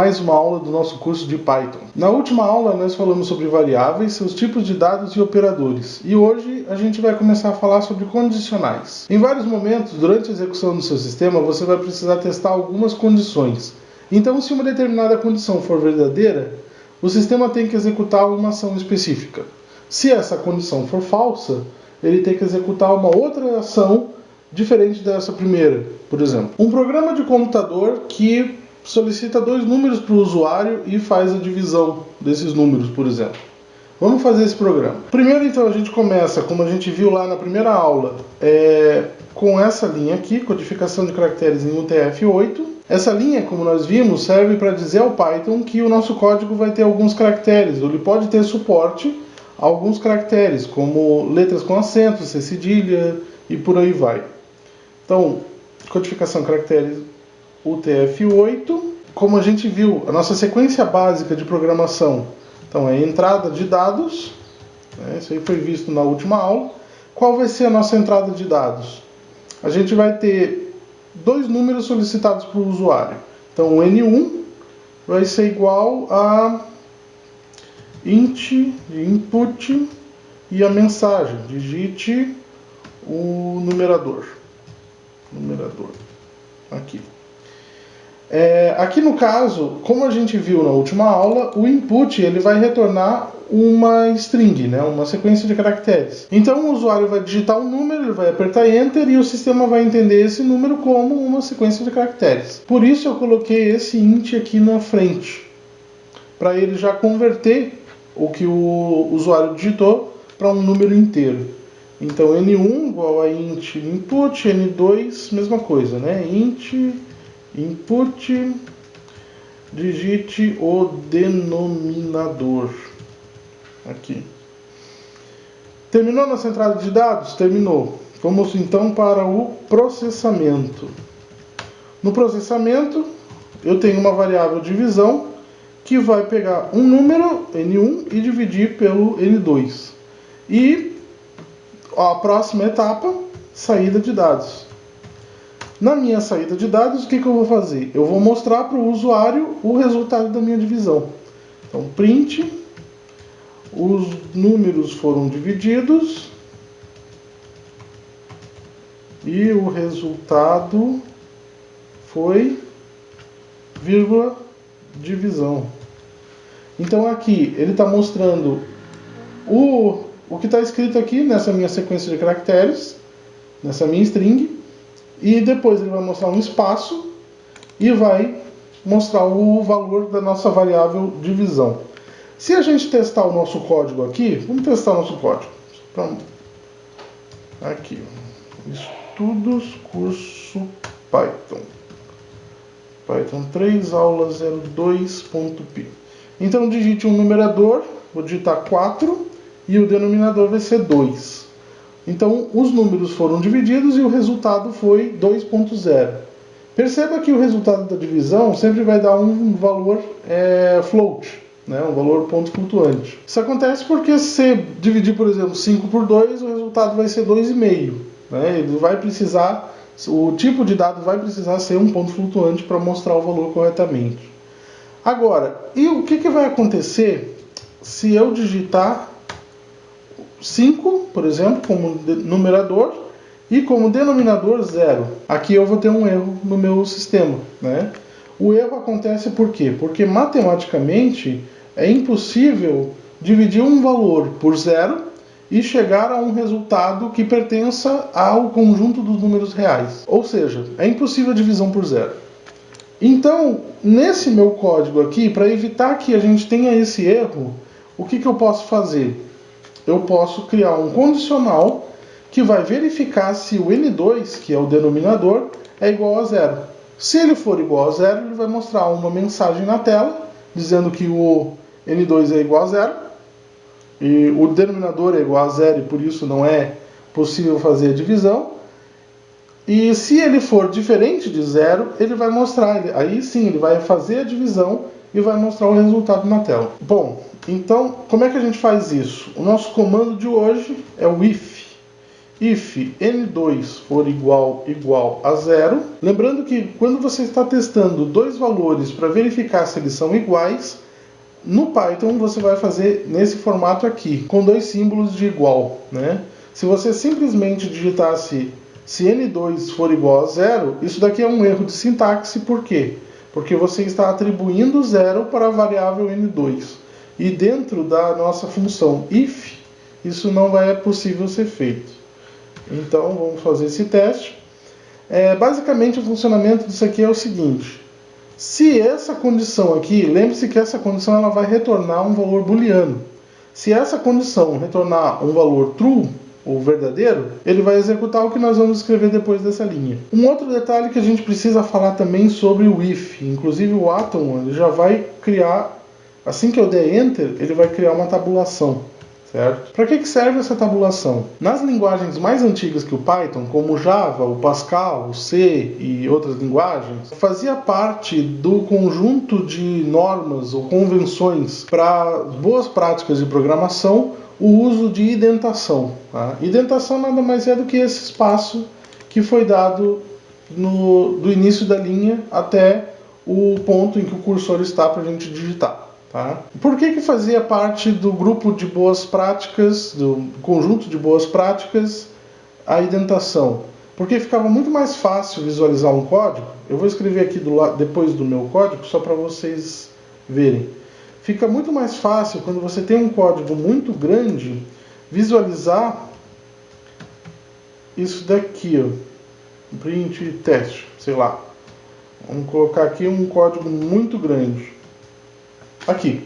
mais uma aula do nosso curso de Python. Na última aula nós falamos sobre variáveis, seus tipos de dados e operadores. E hoje a gente vai começar a falar sobre condicionais. Em vários momentos, durante a execução do seu sistema, você vai precisar testar algumas condições. Então, se uma determinada condição for verdadeira, o sistema tem que executar uma ação específica. Se essa condição for falsa, ele tem que executar uma outra ação diferente dessa primeira, por exemplo. Um programa de computador que solicita dois números para o usuário e faz a divisão desses números, por exemplo. Vamos fazer esse programa. Primeiro, então, a gente começa, como a gente viu lá na primeira aula, com essa linha aqui, codificação de caracteres em UTF-8. Essa linha, como nós vimos, serve para dizer ao Python que o nosso código vai ter alguns caracteres, ou ele pode ter suporte a alguns caracteres, como letras com acento, C cedilha e por aí vai. Então, codificação de caracteres UTF-8. Como a gente viu, a nossa sequência básica de programação, então, é entrada de dados, isso aí foi visto na última aula. Qual vai ser a nossa entrada de dados? A gente vai ter dois números solicitados para o usuário. Então, o N1 vai ser igual a int de input e a mensagem, digite o numerador. Aqui. Aqui no caso, como a gente viu na última aula, o input ele vai retornar uma string, uma sequência de caracteres. Então o usuário vai digitar um número, ele vai apertar Enter e o sistema vai entender esse número como uma sequência de caracteres. Por isso eu coloquei esse int aqui na frente, para ele já converter o que o usuário digitou para um número inteiro. Então N1 igual a int input, N2 mesma coisa, int input, digite o denominador. Aqui. Terminou nossa entrada de dados? Terminou. Vamos então para o processamento. No processamento, eu tenho uma variável divisão que vai pegar um número, N1, e dividir pelo N2. E a próxima etapa, saída de dados. Na minha saída de dados, o que eu vou fazer? Eu vou mostrar para o usuário o resultado da minha divisão. Então, print, os números foram divididos e o resultado foi vírgula divisão. Então aqui ele está mostrando o que está escrito aqui nessa minha sequência de caracteres, nessa minha string, e depois ele vai mostrar um espaço e vai mostrar o valor da nossa variável divisão. Se a gente testar o nosso código aqui, vamos testar o nosso código. Aqui, estudos, curso Python. Python 3, aula 02.py. Então digite um numerador, vou digitar 4 e o denominador vai ser 2. Então os números foram divididos e o resultado foi 2.0. Perceba que o resultado da divisão sempre vai dar um valor float, um valor ponto flutuante. Isso acontece porque se você dividir, por exemplo, 5 por 2, o resultado vai ser 2,5. Ele vai precisar, o tipo de dado vai precisar ser um ponto flutuante para mostrar o valor corretamente. Agora, e o que vai acontecer se eu digitar 5, por exemplo, como numerador e como denominador 0? Aqui eu vou ter um erro no meu sistema. O erro acontece por quê? Porque matematicamente é impossível dividir um valor por 0 e chegar a um resultado que pertença ao conjunto dos números reais. Ou seja, é impossível a divisão por 0. Então, nesse meu código aqui, para evitar que a gente tenha esse erro, o que eu posso fazer? Eu posso criar um condicional que vai verificar se o N2, que é o denominador, é igual a 0. Se ele for igual a 0, ele vai mostrar uma mensagem na tela, dizendo que o N2 é igual a 0, e o denominador é igual a 0 e por isso não é possível fazer a divisão. E se ele for diferente de 0, ele vai mostrar, aí sim, ele vai fazer a divisão e vai mostrar o resultado na tela. Bom, então, como é que a gente faz isso? O nosso comando de hoje é o if. if n2 for igual a zero. Lembrando que quando você está testando dois valores para verificar se eles são iguais, no Python você vai fazer nesse formato aqui, com dois símbolos de igual, né? Se você simplesmente digitasse se n2 for igual a zero, isso daqui é um erro de sintaxe. Por quê? Porque você está atribuindo zero para a variável n2. E dentro da nossa função if, isso não é possível ser feito. Então vamos fazer esse teste. Basicamente o funcionamento disso aqui é o seguinte: se essa condição aqui, lembre-se que essa condição ela vai retornar um valor booleano. Se essa condição retornar um valor true, ou verdadeiro, ele vai executar o que nós vamos escrever depois dessa linha. Um outro detalhe que a gente precisa falar também sobre o if, inclusive o Atom, ele já vai criar, assim que eu der Enter, ele vai criar uma tabulação. Certo? Para que serve essa tabulação? Nas linguagens mais antigas que o Python, como o Java, o Pascal, o C e outras linguagens, fazia parte do conjunto de normas ou convenções para boas práticas de programação o uso de indentação. Tá? Indentação nada mais é do que esse espaço que foi dado do início da linha até o ponto em que o cursor está para a gente digitar. Tá? Por que fazia parte do grupo de boas práticas, do conjunto de boas práticas, a indentação? Porque ficava muito mais fácil visualizar um código. Eu vou escrever aqui depois do meu código, só para vocês verem. Fica muito mais fácil, quando você tem um código muito grande, visualizar isso daqui, ó. Print teste, sei lá. Vamos colocar aqui um código muito grande. Aqui,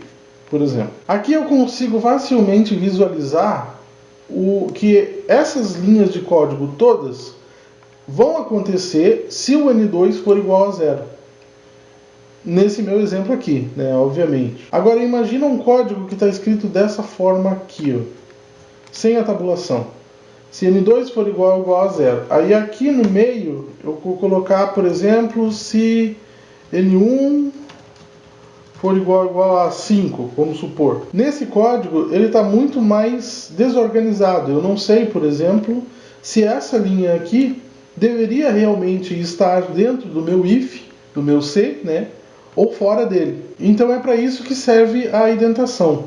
por exemplo. Aqui eu consigo facilmente visualizar que essas linhas de código todas vão acontecer se o n2 for igual a zero. Nesse meu exemplo aqui, né, obviamente. Agora imagina um código que está escrito dessa forma aqui, ó, sem a tabulação. Se n2 for igual a zero. Aí aqui no meio eu vou colocar, por exemplo, se n1 for igual a 5, vamos supor. Nesse código, ele está muito mais desorganizado. Eu não sei, por exemplo, se essa linha aqui deveria realmente estar dentro do meu if, do meu C, né, ou fora dele. Então é para isso que serve a indentação.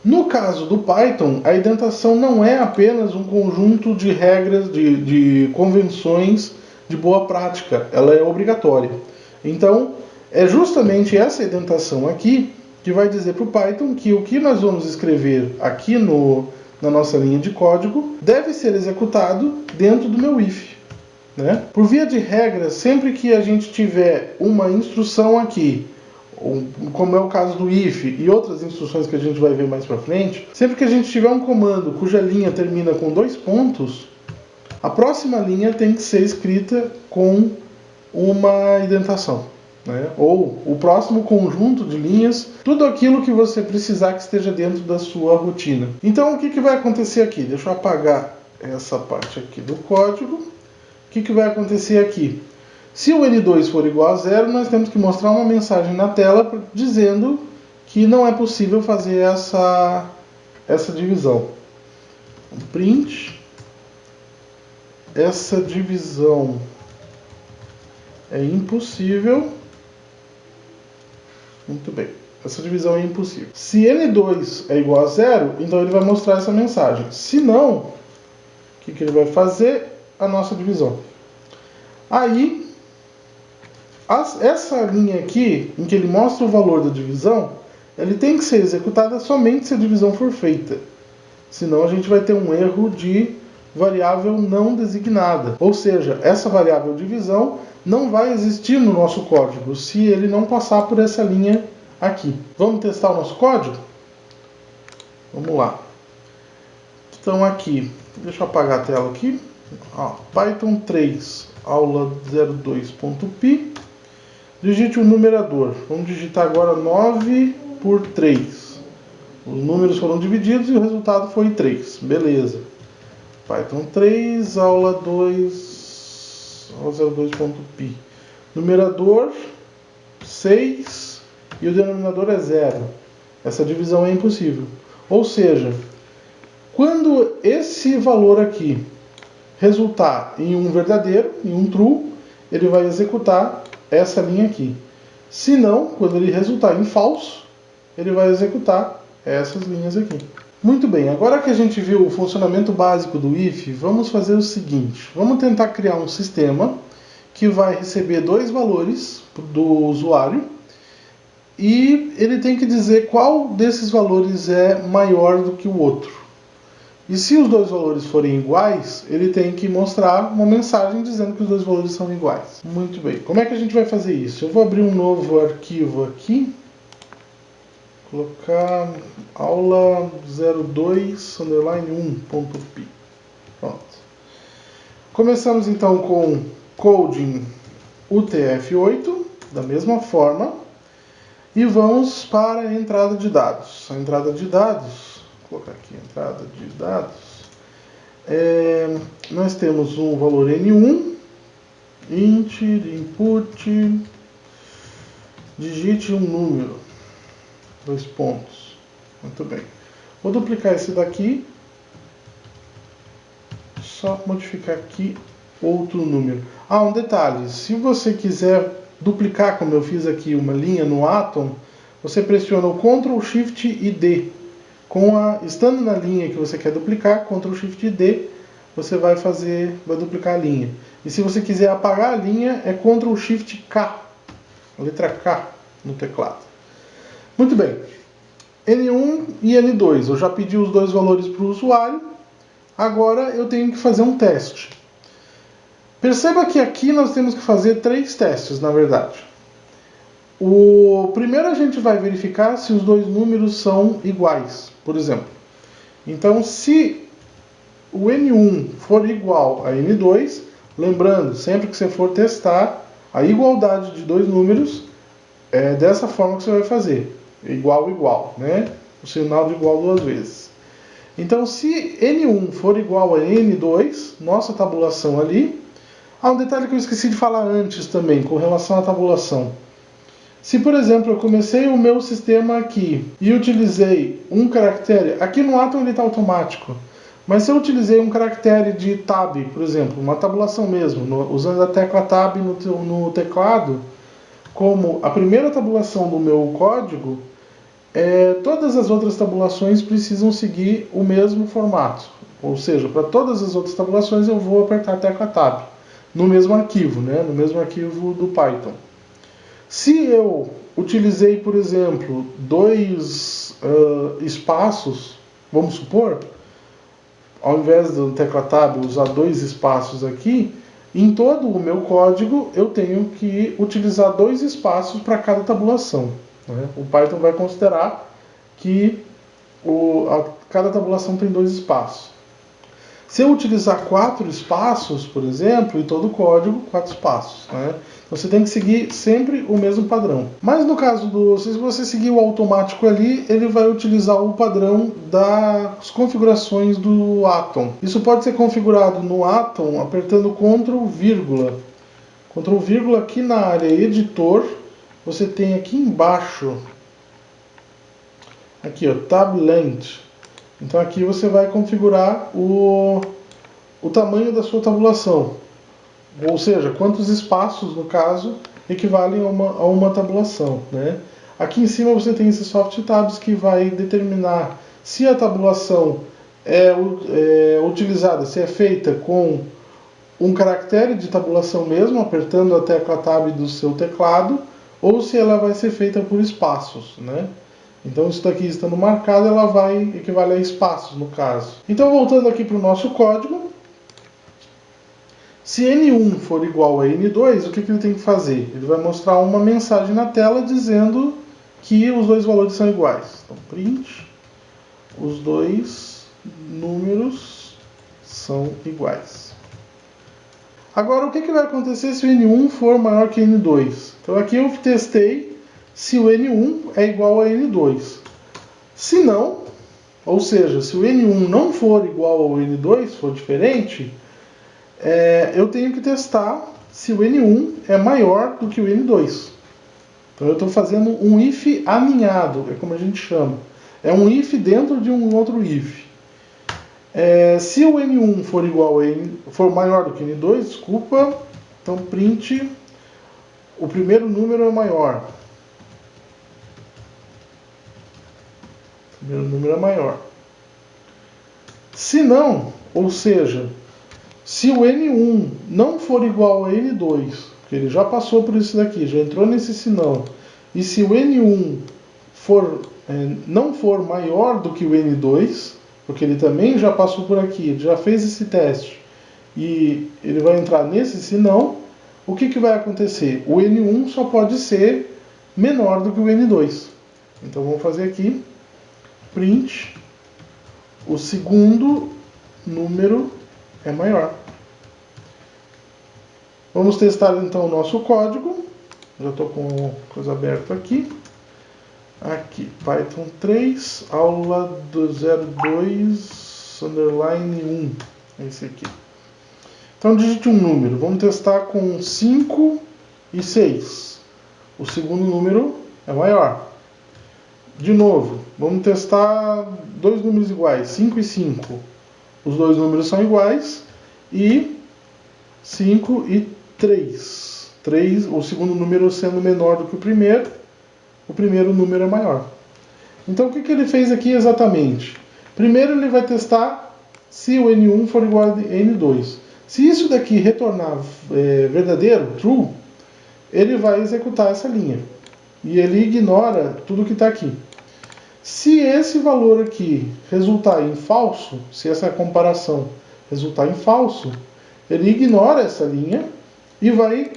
No caso do Python, a indentação não é apenas um conjunto de regras, de convenções de boa prática. Ela é obrigatória. Então, é justamente essa indentação aqui que vai dizer para o Python que o que nós vamos escrever aqui na nossa linha de código deve ser executado dentro do meu if. Né? Por via de regra, sempre que a gente tiver uma instrução aqui, como é o caso do if e outras instruções que a gente vai ver mais para frente, sempre que a gente tiver um comando cuja linha termina com 2 pontos, a próxima linha tem que ser escrita com uma indentação. Né? Ou o próximo conjunto de linhas, tudo aquilo que você precisar que esteja dentro da sua rotina. Então o que vai acontecer aqui? Deixa eu apagar essa parte aqui do código. O que vai acontecer aqui? Se o n2 for igual a zero, nós temos que mostrar uma mensagem na tela dizendo que não é possível fazer essa divisão. Print, essa divisão é impossível. Muito bem, essa divisão é impossível. Se n2 é igual a zero, então ele vai mostrar essa mensagem. Se não, o que ele vai fazer? A nossa divisão. Aí, essa linha aqui, em que ele mostra o valor da divisão, ele tem que ser executada somente se a divisão for feita. Senão a gente vai ter um erro de variável não designada. Ou seja, essa variável divisão não vai existir no nosso código se ele não passar por essa linha aqui. Vamos testar o nosso código? Vamos lá. Então aqui, deixa eu apagar a tela aqui. Python 3, aula 02.py. Digite o numerador. Vamos digitar agora 9 por 3. Os números foram divididos e o resultado foi 3. Beleza. Python 3, aula 02.py. Numerador 6 e o denominador é 0. Essa divisão é impossível. Ou seja, quando esse valor aqui resultar em um verdadeiro, em um true, ele vai executar essa linha aqui. Se não, quando ele resultar em falso, ele vai executar essas linhas aqui. Muito bem, agora que a gente viu o funcionamento básico do if, vamos fazer o seguinte. Vamos tentar criar um sistema que vai receber dois valores do usuário e ele tem que dizer qual desses valores é maior do que o outro. E se os dois valores forem iguais, ele tem que mostrar uma mensagem dizendo que os dois valores são iguais. Muito bem, como é que a gente vai fazer isso? Eu vou abrir um novo arquivo aqui, colocar aula 02_1.py. Pronto. Começamos então com coding UTF-8, da mesma forma, e vamos para a entrada de dados. A entrada de dados, vou colocar aqui entrada de dados, nós temos um valor N1, int, input, digite um número, 2 pontos. Muito bem. Vou duplicar esse daqui, só modificar aqui outro número. Ah, um detalhe, se você quiser duplicar, como eu fiz aqui, uma linha no Atom, você pressiona o Ctrl Shift e D. Estando na linha que você quer duplicar, Ctrl Shift e D, você vai duplicar a linha. E se você quiser apagar a linha, é Ctrl Shift K, a letra K no teclado. Muito bem. N1 e N2, eu já pedi os dois valores para o usuário, agora eu tenho que fazer um teste. Perceba que aqui nós temos que fazer 3 testes, na verdade. O primeiro a gente vai verificar se os dois números são iguais, por exemplo. Então, se o N1 for igual a N2, lembrando, sempre que você for testar a igualdade de dois números, é dessa forma que você vai fazer. Igual, igual, né? O sinal de igual duas vezes. Então, se N1 for igual a N2, nossa tabulação ali... Ah, um detalhe que eu esqueci de falar antes também, com relação à tabulação. Se, por exemplo, eu comecei o meu sistema aqui e utilizei um caractere... Aqui no Atom ele está automático. Mas se eu utilizei um caractere de tab, por exemplo, uma tabulação mesmo, usando a tecla tab no teclado, como a primeira tabulação do meu código, todas as outras tabulações precisam seguir o mesmo formato. Ou seja, para todas as outras tabulações eu vou apertar a tecla tab, no mesmo arquivo, né? No mesmo arquivo do Python. Se eu utilizei, por exemplo, 2 espaços, vamos supor, ao invés do tecla tab usar 2 espaços aqui, em todo o meu código eu tenho que utilizar 2 espaços para cada tabulação, né? O Python vai considerar que cada tabulação tem 2 espaços. Se eu utilizar 4 espaços, por exemplo, em todo o código, 4 espaços, né? Então você tem que seguir sempre o mesmo padrão. Mas no caso se você seguir o automático ali, ele vai utilizar o padrão das configurações do Atom. Isso pode ser configurado no Atom apertando Ctrl vírgula. Ctrl vírgula aqui na área editor, você tem aqui embaixo, aqui ó, Tab Length. Então aqui você vai configurar o tamanho da sua tabulação. Ou seja, quantos espaços, no caso, equivalem a uma tabulação, né? Aqui em cima você tem esses soft tabs que vai determinar se a tabulação é utilizada, se é feita com um caractere de tabulação mesmo, apertando a tecla tab do seu teclado, ou se ela vai ser feita por espaços, né? Então isso daqui estando marcado, ela vai equivaler a espaços, no caso. Então voltando aqui para o nosso código, se N1 for igual a N2, o que ele tem que fazer? Ele vai mostrar uma mensagem na tela dizendo que os dois valores são iguais. Então print, os dois números são iguais. Agora o que vai acontecer se o N1 for maior que N2? Então aqui eu testei se o N1 é igual a N2. Se não, ou seja, se o N1 não for igual ao N2, for diferente, eu tenho que testar se o N1 é maior do que o N2. Então eu estou fazendo um if aninhado, é como a gente chama. É um if dentro de um outro if. Se o N1 for igual a for maior do que N2, desculpa, então print o primeiro número é maior. O primeiro número é maior. Se não, ou seja, se o N1 não for igual a N2, que ele já passou por isso daqui, já entrou nesse sinão, e se o N1 não for maior do que o N2, porque ele também já passou por aqui, ele já fez esse teste, e ele vai entrar nesse sinão, o que vai acontecer? O N1 só pode ser menor do que o N2. Então vamos fazer aqui, print, o segundo número é maior. Vamos testar então o nosso código. Já estou com a coisa aberta aqui. Aqui, Python 3, aula do 02, underline 1. Esse aqui. Então digite um número. Vamos testar com 5 e 6. O segundo número é maior. De novo, vamos testar dois números iguais, 5 e 5. Os dois números são iguais. E 5 e 3. O segundo número sendo menor do que o primeiro número é maior. Então o que ele fez aqui exatamente? Primeiro ele vai testar se o N1 for igual a N2. Se isso daqui retornar verdadeiro, true, ele vai executar essa linha. E ele ignora tudo que está aqui. Se esse valor aqui resultar em falso, se essa comparação resultar em falso, ele ignora essa linha e vai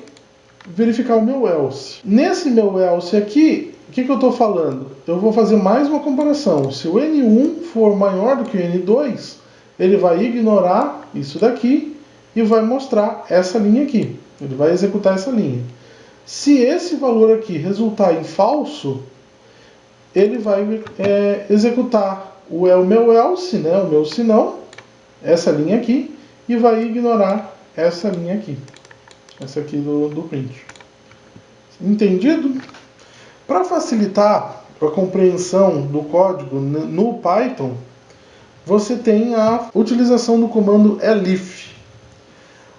verificar o meu else. Nesse meu else aqui, o que eu estou falando? Eu vou fazer mais uma comparação. Se o N1 for maior do que o N2, ele vai ignorar isso daqui e vai mostrar essa linha aqui. Ele vai executar essa linha. Se esse valor aqui resultar em falso, ele vai executar o meu else, né, o meu senão, essa linha aqui, e vai ignorar essa linha aqui. Essa aqui do print. Entendido? Para facilitar a compreensão do código no Python, você tem a utilização do comando elif.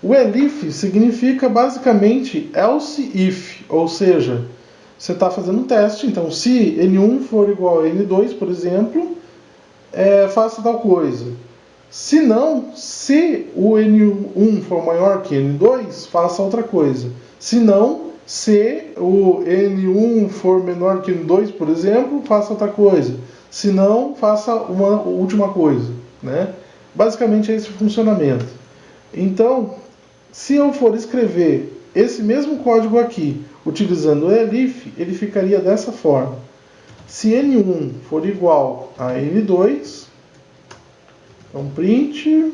O elif significa basicamente else if, ou seja, você está fazendo um teste, então se N1 for igual a N2, por exemplo, faça tal coisa. Se não, se o N1 for maior que N2, faça outra coisa. Se não, se o N1 for menor que N2, por exemplo, faça outra coisa. Se não, faça uma última coisa, né? Basicamente é esse o funcionamento. Então, se eu for escrever esse mesmo código aqui, utilizando o elif, ele ficaria dessa forma. Se N1 for igual a N2, então print,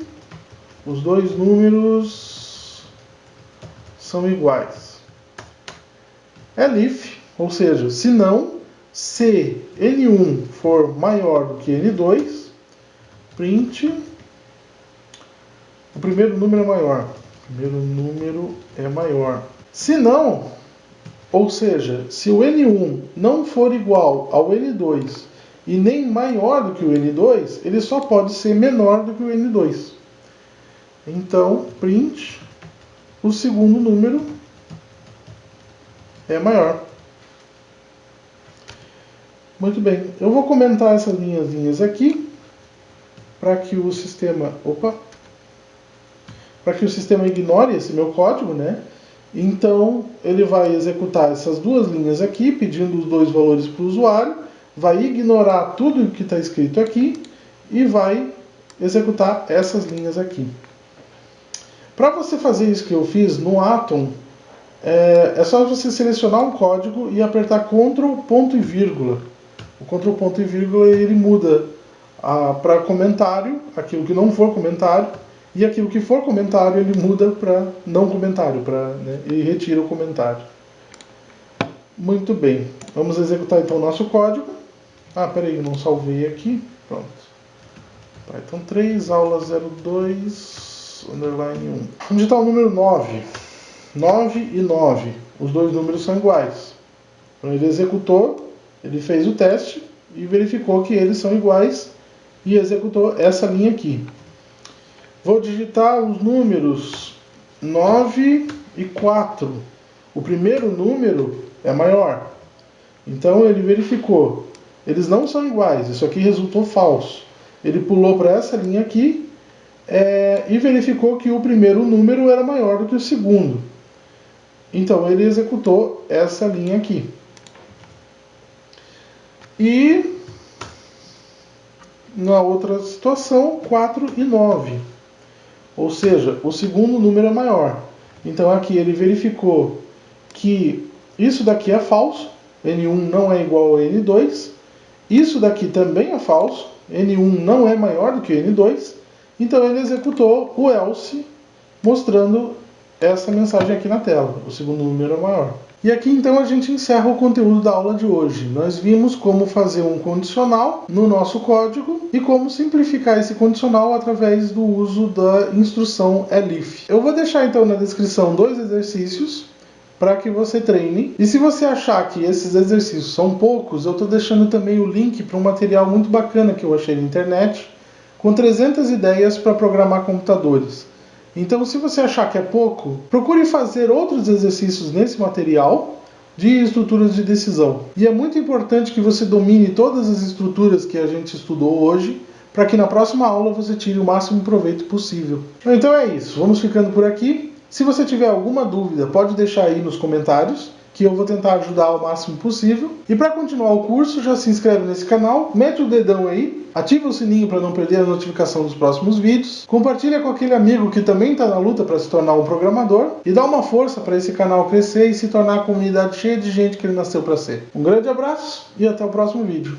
os dois números são iguais. Elif, ou seja, se não, se N1 for maior do que N2, print, o primeiro número é maior. O primeiro número é maior. Se não, ou seja, se o N1 não for igual ao N2 e nem maior do que o N2, ele só pode ser menor do que o N2. Então, print, o segundo número é maior. Muito bem, eu vou comentar essas linhas aqui para que o sistema, para que o sistema ignore esse meu código, né? Então, ele vai executar essas duas linhas aqui, pedindo os dois valores para o usuário, vai ignorar tudo que está escrito aqui e vai executar essas linhas aqui. Para você fazer isso que eu fiz no Atom, é só você selecionar um código e apertar Ctrl, ponto e vírgula. O Ctrl, ponto e vírgula, ele muda para comentário, aquilo que não for comentário, e aquilo que for comentário ele muda para não comentário, né, e retira o comentário. Muito bem, vamos executar então o nosso código. Peraí, eu não salvei aqui. Pronto. Python 3, aula 02, underline 1. Vamos digitar o número 9. 9 e 9. Os dois números são iguais. Então ele executou, ele fez o teste e verificou que eles são iguais e executou essa linha aqui. Vou digitar os números 9 e 4. O primeiro número é maior. Então ele verificou. Eles não são iguais, isso aqui resultou falso. Ele pulou para essa linha aqui e verificou que o primeiro número era maior do que o segundo. Então ele executou essa linha aqui. E na outra situação, 4 e 9. Ou seja, o segundo número é maior. Então aqui ele verificou que isso daqui é falso, N1 não é igual ao N2. Isso daqui também é falso, N1 não é maior do que N2. Então ele executou o else, mostrando essa mensagem aqui na tela. O segundo número é maior. E aqui então a gente encerra o conteúdo da aula de hoje. Nós vimos como fazer um condicional no nosso código e como simplificar esse condicional através do uso da instrução elif. Eu vou deixar então na descrição 2 exercícios para que você treine. E se você achar que esses exercícios são poucos, eu estou deixando também o link para um material muito bacana que eu achei na internet, com 300 ideias para programar computadores. Então, se você achar que é pouco, procure fazer outros exercícios nesse material de estruturas de decisão. E é muito importante que você domine todas as estruturas que a gente estudou hoje, para que na próxima aula você tire o máximo proveito possível. Então é isso, vamos ficando por aqui. Se você tiver alguma dúvida, pode deixar aí nos comentários, que eu vou tentar ajudar ao máximo possível. E para continuar o curso, já se inscreve nesse canal, mete o dedão aí, ativa o sininho para não perder a notificação dos próximos vídeos, compartilha com aquele amigo que também está na luta para se tornar um programador e dá uma força para esse canal crescer e se tornar a comunidade cheia de gente que ele nasceu para ser. Um grande abraço e até o próximo vídeo.